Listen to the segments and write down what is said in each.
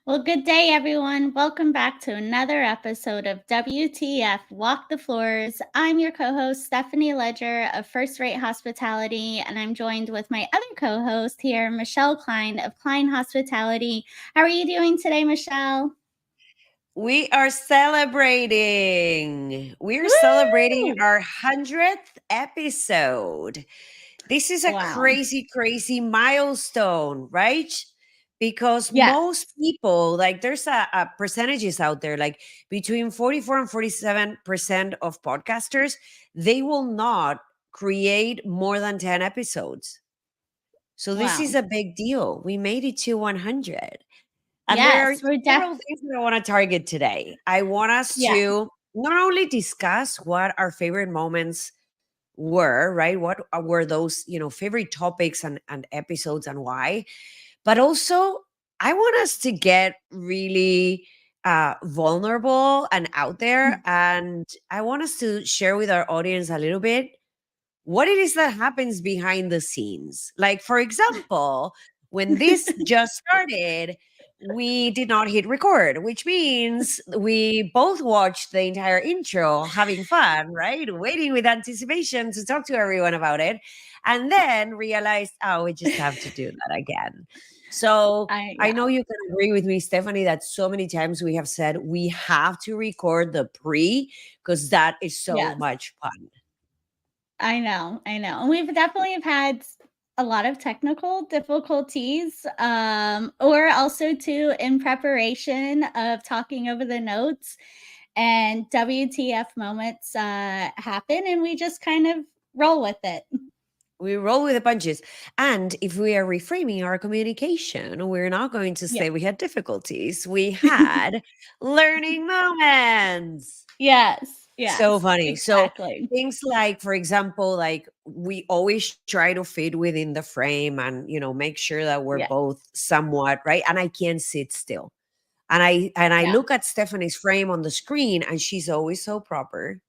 Well, good day, everyone. Welcome back to another episode of WTF Walk the Floors. I'm your co host, Stephanie Leger of First Rate Hospitality, and I'm joined with my other co host here, Michele Kline of Kline Hospitality. How are you doing today, Michele? We are celebrating. We're celebrating Woo! our 100th episode. This is a Wow. crazy milestone, right? Because Yes. most people, like there's a percentages out there, like between 44 and 47% of podcasters, they will not create more than 10 episodes. So this is Wow. a big deal. We made it to 100. And there are Yes, we're several things that I want to target today. I want us yeah. to not only discuss what our favorite moments were, right? What were those, favorite topics and episodes and why, but also I want us to get really vulnerable and out there. And I want us to share with our audience a little bit what it is that happens behind the scenes. Like, for example, when this just started, we did not hit record, which means we both watched the entire intro, having fun, right? Waiting with anticipation to talk to everyone about it. And then realized, oh, we just have to do that again. So I Yeah. know you can agree with me, Stephanie, that so many times we have said we have to record the pre because that is so Yes. much fun. I know. And we've definitely have had a lot of technical difficulties, or also too in preparation of talking over the notes, and WTF moments happen, and we just kind of roll with it. We roll with the punches. And if we are reframing our communication, we're not going to Yeah. say we had difficulties. We had learning moments. Yes. So Yes. funny. So Exactly. things like, for example, like we always try to fit within the frame and, make sure that we're Yeah. both somewhat right. And I can't sit still. And I Yeah. look at Stephanie's frame on the screen and she's always so proper,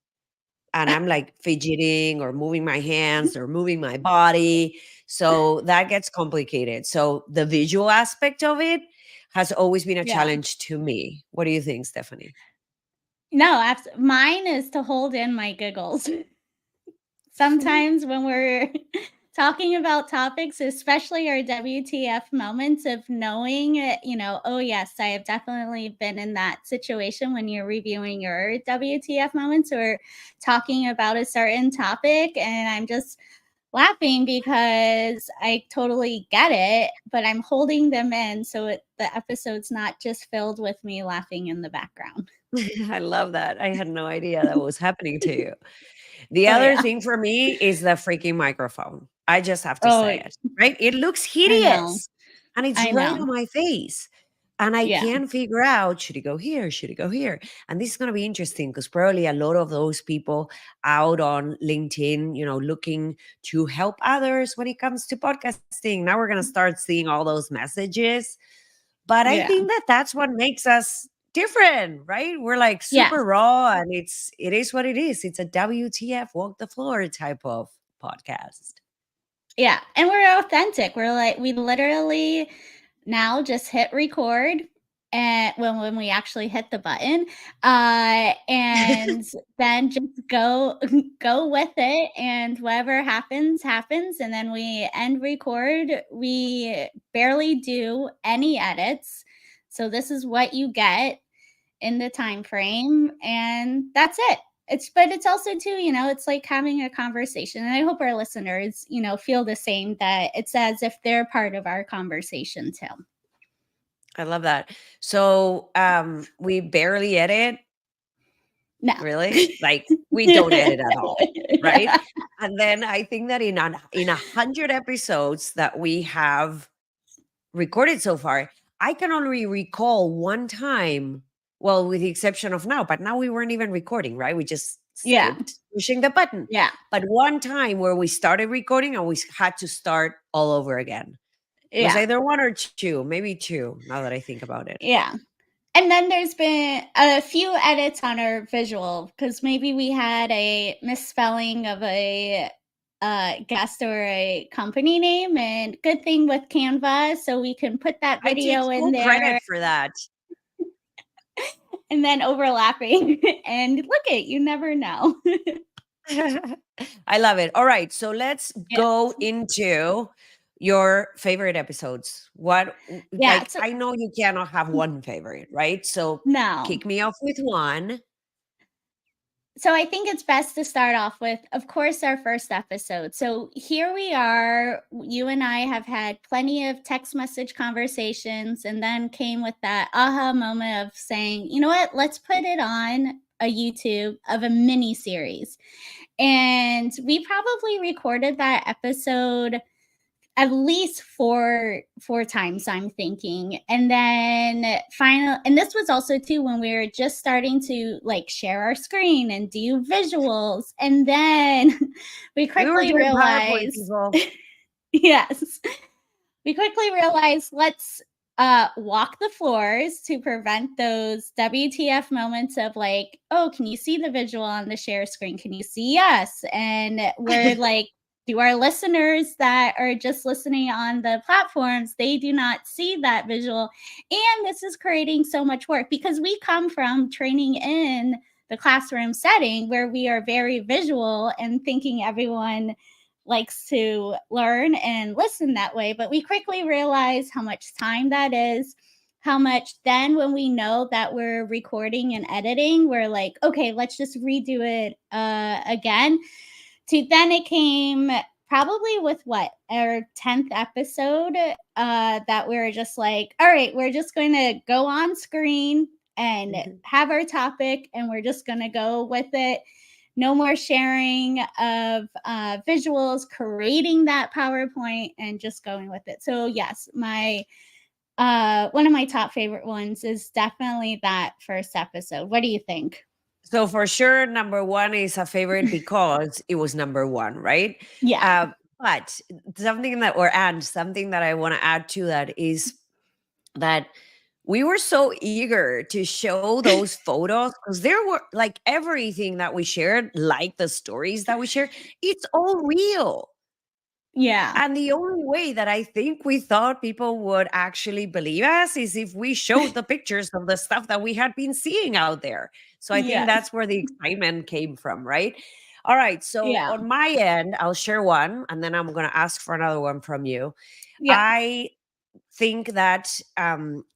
and I'm like fidgeting or moving my hands or moving my body. So that gets complicated. So the visual aspect of it has always been a Yeah. challenge to me. What do you think, Stephanie? No, mine is to hold in my giggles. Sometimes when we're talking about topics, especially our WTF moments of knowing, oh, yes, I have definitely been in that situation when you're reviewing your WTF moments or talking about a certain topic. And I'm just laughing because I totally get it, but I'm holding them in so the episode's not just filled with me laughing in the background. I love that. I had no idea that was happening to you. The Oh, other yeah. thing for me is the freaking microphone. I just have to Oh, say it, right? It looks I know. hideous and it's I right know. on my face. And I Yeah. can't figure out, should it go here? Should it go here? And this is going to be interesting because probably a lot of those people out on LinkedIn, looking to help others when it comes to podcasting. Now we're going to start seeing all those messages. But I Yeah. think that that's what makes us different, right? We're like Yeah. super raw and it is what it is. It's a WTF walk the floor type of podcast. Yeah, and we're authentic. We literally now just hit record, and when we actually hit the button, and then just go go with it, and whatever happens, happens, and then we end record. We barely do any edits. So this is what you get in the time frame, and that's it. It's also too, it's like having a conversation, and I hope our listeners, feel the same, that it's as if they're part of our conversation too. I love that. So we barely edit, No. really? Like we don't edit at all, right? Yeah. And then I think that in 100 episodes that we have recorded so far, I can only recall one time, well, with the exception of now, but now we weren't even recording, right? We just Yeah. skipped pushing the button. Yeah. But one time where we started recording and we had to start all over again. It was Yeah. either one or two, maybe two, now that I think about it. Yeah. And then there's been a few edits on our visual because maybe we had a misspelling of a guest or a company name, and good thing with Canva, so we can put that I take video in full credit there for that. and then overlapping. And look it, you never know. I love it. All right, so let's Yeah. go into your favorite episodes. Yeah. Like, I know you cannot have one favorite, right? So No. kick me off with one. So I think it's best to start off with, of course, our first episode. So here we are. You and I have had plenty of text message conversations, and then came with that aha moment of saying, you know what, let's put it on a YouTube of a mini series. And we probably recorded that episode at least four times, I'm thinking. And then final, and this was also too when we were just starting to like share our screen and do visuals. And then we We were quickly doing PowerPoint, realized, people. yes, we quickly realized, let's walk the floors to prevent those WTF moments of like, oh, can you see the visual on the share screen? Can you see us? And we're like, do our listeners that are just listening on the platforms, they do not see that visual. And this is creating so much work because we come from training in the classroom setting where we are very visual and thinking everyone likes to learn and listen that way. But we quickly realize how much time that is, how much then when we know that we're recording and editing, we're like, okay, let's just redo it again. To then it came probably with what, our 10th episode, that we were just like, all right, we're just going to go on screen and Mhm. have our topic and we're just going to go with it. No more sharing of visuals, creating that PowerPoint and just going with it. So yes, my one of my top favorite ones is definitely that first episode. What do you think? So for sure, number one is a favorite because it was number one, right? Yeah. Uh, but something that I want to add to that is that we were so eager to show those photos because there were like everything that we shared, like the stories that we shared, it's all real. Yeah. And the only way that I think we thought people would actually believe us is if we showed the pictures of the stuff that we had been seeing out there. So I think Yes. that's where the excitement came from, right? All right. So Yeah. on my end, I'll share one and then I'm going to ask for another one from you. Yeah. I think that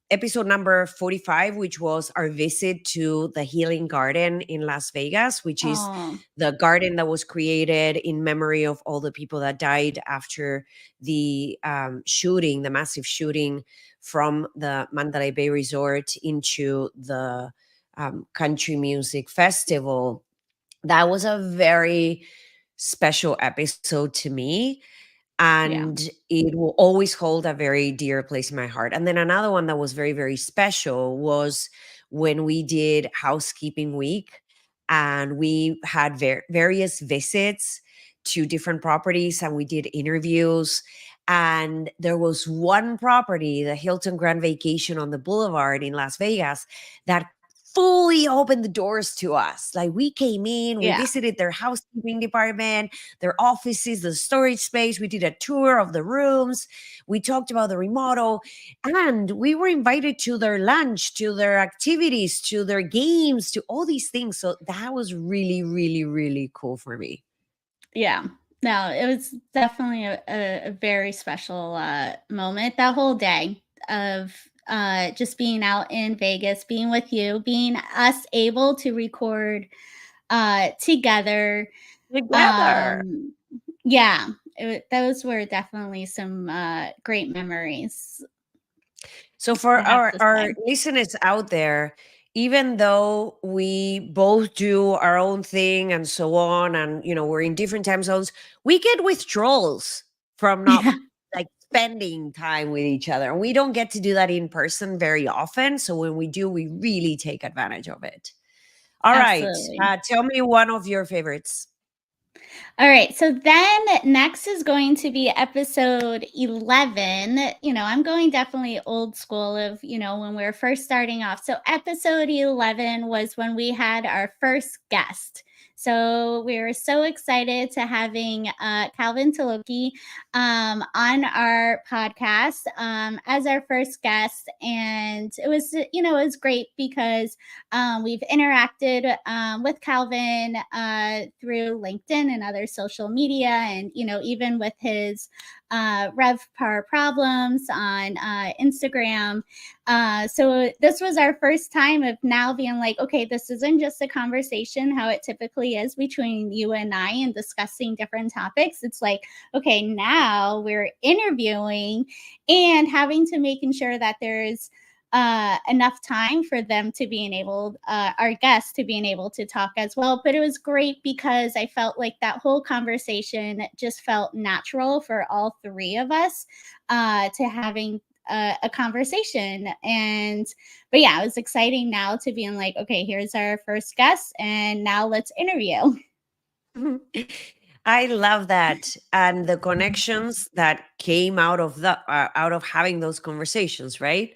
episode number 45, which was our visit to the Healing Garden in Las Vegas, which is Oh, the garden that was created in memory of all the people that died after the shooting, the massive shooting from the Mandalay Bay Resort into the country music festival. That was a very special episode to me, yeah. and it will always hold a very dear place in my heart. And then another one that was very, very special was when we did housekeeping week and we had various visits to different properties and we did interviews. And there was one property, the Hilton Grand Vacation on the Boulevard in Las Vegas, that fully opened the doors to us. Like we came in, we Yeah. visited their housekeeping department, their offices, the storage space. We did a tour of the rooms. We talked about the remodel, and we were invited to their lunch, to their activities, to their games, to all these things. So that was really, really, really cool for me. Yeah. No, it was definitely a very special moment. That whole day of just being out in Vegas, being with you, being us able to record together. Together. Um, yeah, those were definitely some great memories, So for I have to our say. listeners out there, even though we both do our own thing and so on, and we're in different time zones, we get withdrawals from not Yeah. like spending time with each other. And we don't get to do that in person very often. So when we do, we really take advantage of it. All right. Absolutely. Tell me one of your favorites. All right. So then next is going to be episode 11. I'm going definitely old school of, when we were first starting off. So episode 11 was when we had our first guest. So we were so excited to having Calvin Taloki on our podcast as our first guest. And it was great because we've interacted with Calvin through LinkedIn and other social media, and even with his RevPar problems on Instagram. So this was our first time of now being like, okay, this isn't just a conversation how it typically is between you and I and discussing different topics. It's like, okay, now we're interviewing and having to making sure that there's enough time for them to being able, our guests to being able to talk as well. But it was great because I felt like that whole conversation just felt natural for all three of us to having a conversation. But yeah, it was exciting now to being like, okay, here's our first guest, and now let's interview. I love that, and the connections that came out of having those conversations, right?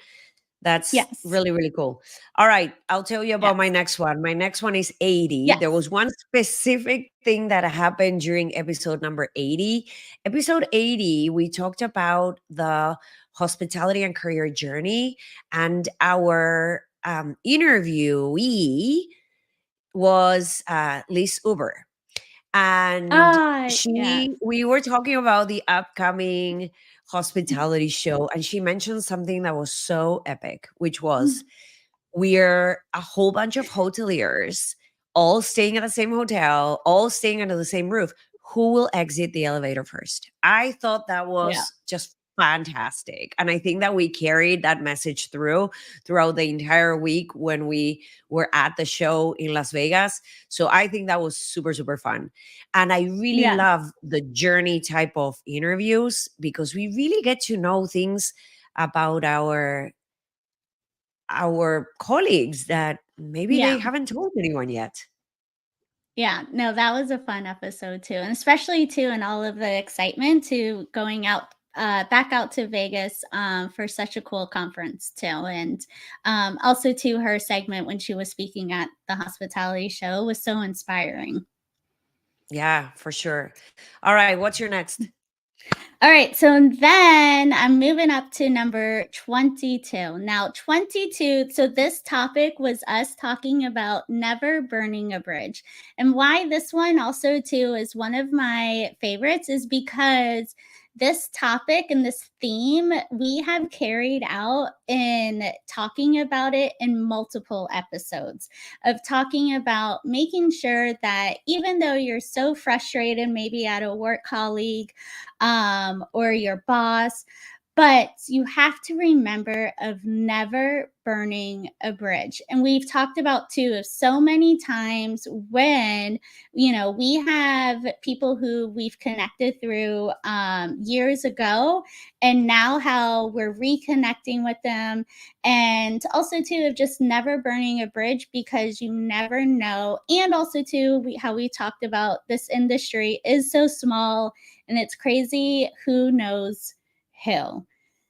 That's Yes. really, really cool. All right, I'll tell you about my Yes. next one. My next one is 80. There Yes. was one specific thing that happened during episode number 80. Episode 80, we talked about the hospitality and career journey, and our interviewee was Liz Uber. And Yes. we were talking about the upcoming hospitality show, and she mentioned something that was so epic, which was we're a whole bunch of hoteliers all staying at the same hotel, all staying under the same roof. Who will exit the elevator first? I thought that Yeah. was just fantastic. And I think that we carried that message throughout the entire week when we were at the show in Las Vegas. So I think that was super, super fun. And I really Yes. love the journey type of interviews because we really get to know things about our colleagues that maybe they Yeah. haven't told anyone yet. Yeah, no, that was a fun episode too, and especially too in all of the excitement to going out back out to Vegas for such a cool conference too, and also to her segment when she was speaking at the hospitality show was so inspiring. Yeah, for sure. All right, what's your next? All right, so then I'm moving up to number 22. Now, 22, so this topic was us talking about never burning a bridge. And why this one also too is one of my favorites is because this topic and this theme we have carried out in talking about it in multiple episodes of talking about making sure that even though you're so frustrated maybe at a work colleague or your boss. But you have to remember of never burning a bridge. And we've talked about too of so many times when, we have people who we've connected through years ago, and now how we're reconnecting with them. And also too of just never burning a bridge because you never know. And also too, how we talked about this industry is so small and it's crazy who knows who.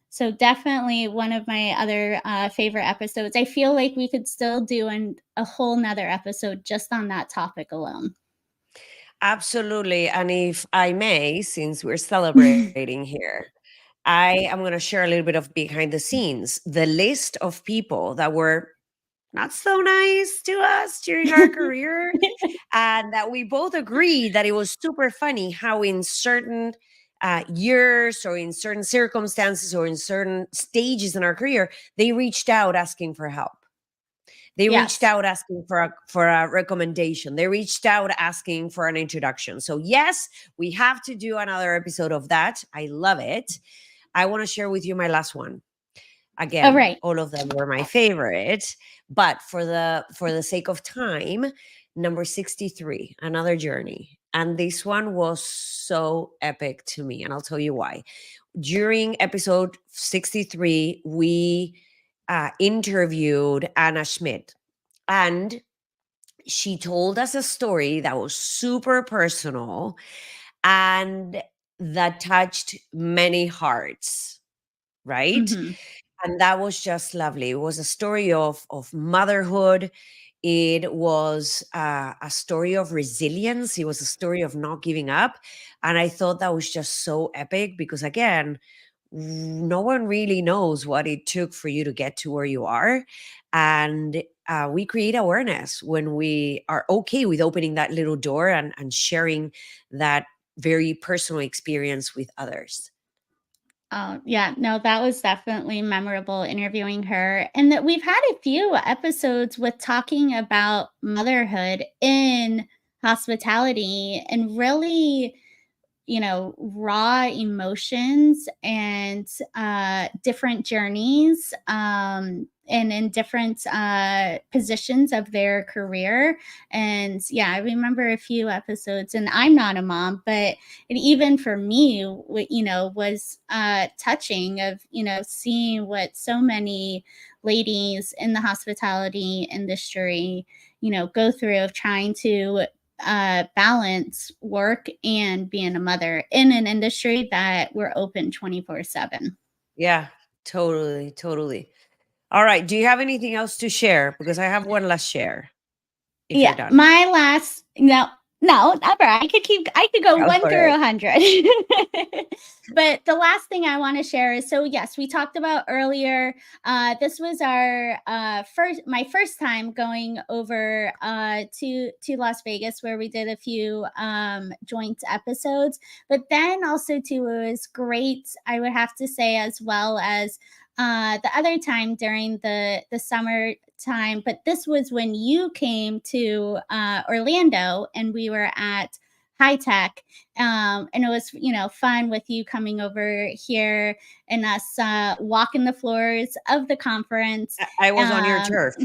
So definitely one of my other favorite episodes. I feel like we could still do a whole nother episode just on that topic alone. Absolutely. And if I may, since we're celebrating here, I am going to share a little bit of behind the scenes. The list of people that were not so nice to us during our career, and that we both agreed that it was super funny how in certain years or in certain circumstances or in certain stages in our career, they reached out asking for help. They reached Yes. out asking for a recommendation. They reached out asking for an introduction. So yes, we have to do another episode of that. I love it. I want to share with you my last one. All Again, right. all of them were my favorite, but for the sake of time, number 63, another journey. And this one was so epic to me, and I'll tell you why. During episode 63, we interviewed Anna Schmidt, and she told us a story that was super personal and that touched many hearts, right? Mhm. And that was just lovely. It was a story of motherhood. It was a story of resilience. It was a story of not giving up. And I thought that was just so epic because, again, no one really knows what it took for you to get to where you are. And we create awareness when we are okay with opening that little door and sharing that very personal experience with others. Oh, yeah. No, that was definitely memorable interviewing her. And that we've had a few episodes with talking about motherhood in hospitality and really, raw emotions and different journeys, and in different positions of their career. And yeah, I remember a few episodes, and I'm not a mom, but even for me, was touching of, seeing what so many ladies in the hospitality industry, go through of trying to balance work and being a mother in an industry that we're open 24/7. Yeah, totally, totally. All right. Do you have anything else to share? Because I have one last share if you're Yeah, done. my last no, no, never. I could go Go 1 for through it. 100. But the last thing I wanna share is, so yes, we talked about earlier, this was our, my first time going over, to Las Vegas, where we did a few, joint episodes. But then also too, it was great, I would have to say, as well as, the other time during the summer time, but this was when you came to Orlando and we were at High Tech. And it was, fun with you coming over here and us walking the floors of the conference. I was on your Um, turf.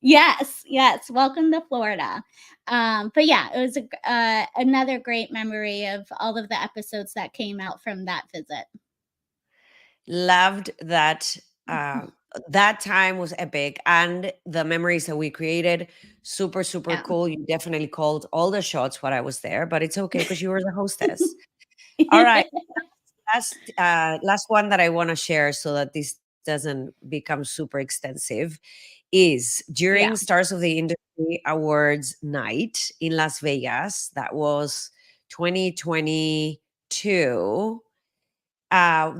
yes, yes, welcome to Florida. But yeah, it was another great memory of all of the episodes that came out from that visit. Loved that. That time was epic, and the memories that we created, super, super Yeah. cool. You definitely called all the shots while I was there, but it's okay because you were the hostess. All right, last one that I want to share so that this doesn't become super extensive is Yeah. during Stars of the Industry Awards night in Las Vegas. That was 2022.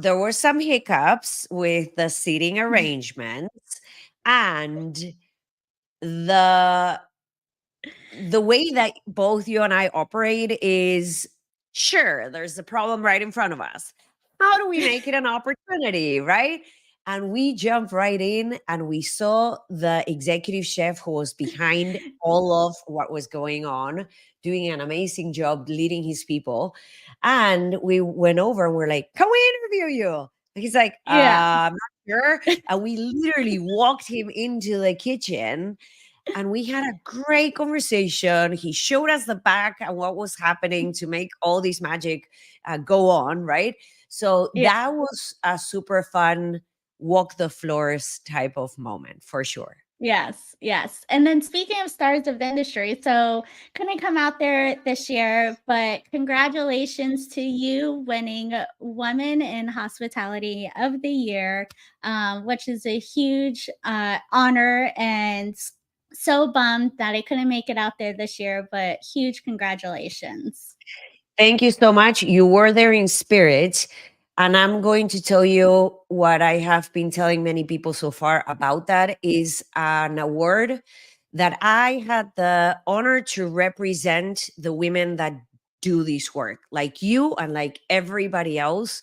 There were some hiccups with the seating arrangements, and the the way that both you and I operate is, sure, there's a problem right in front of us. How do we make it an opportunity, right? And we jumped right in and we saw the executive chef who was behind all of what was going on, doing an amazing job leading his people. And we went over and we're like, can we interview you? And he's like, Yeah. I'm not sure. And we literally walked him into the kitchen and we had a great conversation. He showed us the back and what was happening to make all this magic go on, right? So Yeah. that was a super fun walk the floors type of moment for sure. Yes, yes. And then speaking of stars of the industry, so couldn't come out there this year, but congratulations to you winning Woman in Hospitality of the Year, which is a huge honor, and so bummed that I couldn't make it out there this year, but huge congratulations. Thank you so much. You were there in spirit. And I'm going to tell you what I have been telling many people so far about that is an award that I had the honor to represent the women that do this work, like you and like everybody else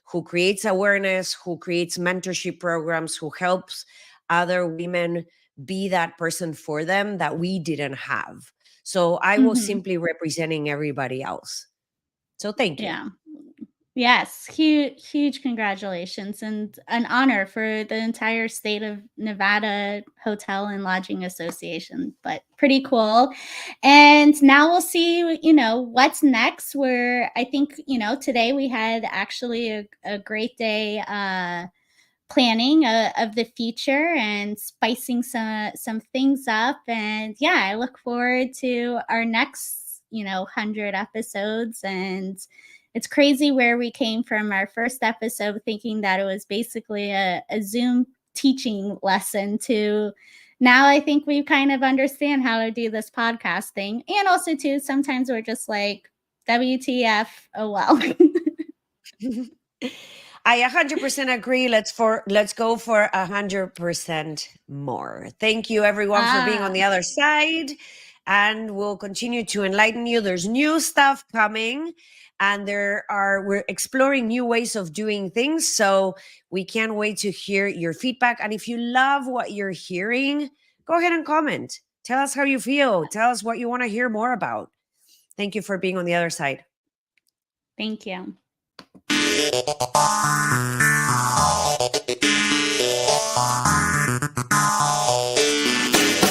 who creates awareness, who creates mentorship programs, who helps other women be that person for them that we didn't have. So I was Hmm. simply representing everybody else. So thank you. Yeah. Yes, huge, huge congratulations and an honor for the entire state of Nevada Hotel and Lodging Association, but pretty cool. And now we'll see, what's next. Where I think, today we had actually a great day planning of the future and spicing some things up. And yeah, I look forward to our next 100 episodes. And it's crazy where we came from our first episode thinking that it was basically a Zoom teaching lesson to now I think we kind of understand how to do this podcast thing. And also too, sometimes we're just like, WTF, oh well. I 100% agree. Let's go for 100% more. Thank you everyone for being on Ah, the other side, and we'll continue to enlighten you. There's new stuff coming, and we're exploring new ways of doing things, so we can't wait to hear your feedback. And if you love what you're hearing, go ahead and comment. Tell us how you feel. Tell us what you want to hear more about. Thank you for being on the other side. thank you.